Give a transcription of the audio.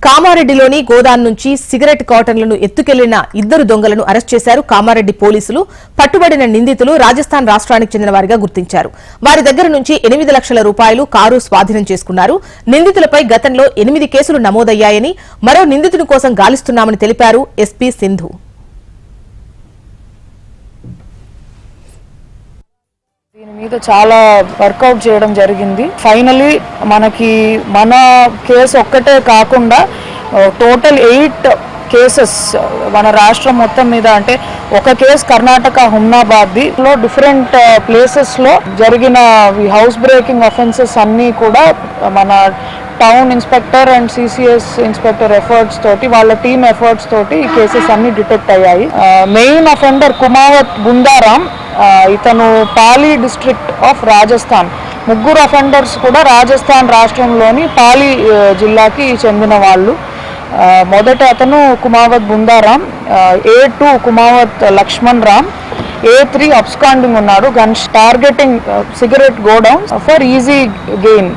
కామారెడ్డిలోని గోదాం నుంచి సిగరెట్ కాటన్లను ఎత్తుకెళ్లిన ఇద్దరు దొంగలను అరెస్ట్ చేశారు కామారెడ్డి పోలీసులు. పట్టుబడిన నిందితులు రాజస్థాన్ రాష్ట్రానికి చెందిన వారిగా గుర్తించారు. వారి దగ్గర నుంచి 8 లక్షల రూపాయలు కారు స్వాధీనం చేసుకున్నారు. నిందితులపై గతంలో 8 కేసులు నమోదయ్యాయని, మరో నిందితుడి కోసం గాలిస్తున్నామని తెలిపారు ఎస్పీ సింధు. దీని మీద చాలా వర్కౌట్ చేయడం జరిగింది. ఫైనలీ మనకి మన కేసు ఒక్కటే కాకుండా టోటల్ 8 కేసెస్ మన రాష్ట్రం మొత్తం మీద, అంటే ఒక కేసు కర్ణాటక హుమ్నాబాద్ లో డిఫరెంట్ ప్లేసెస్ లో జరిగిన హౌస్ బ్రేకింగ్ అఫెన్సెస్ అన్నీ కూడా మన town inspector and CCS inspector efforts తోటి, వాళ్ళ టీమ్ ఎఫర్ట్స్ తోటి ఈ కేసెస్ అన్ని డిటెక్ట్ అయ్యాయి. మెయిన్ అఫెండర్ కుమావత్ బుందారాం, ఇతను పాలి డిస్ట్రిక్ట్ ఆఫ్ రాజస్థాన్. ముగ్గురు అఫెండర్స్ కూడా రాజస్థాన్ రాష్ట్రంలోని పాలి జిల్లాకి చెందిన వాళ్ళు. మొదట అతను Kumawat Bundaram, A2 Kumawat Lakshman Ram, A3 absconding ఉన్నాడు, gun targeting cigarette godown for easy gain.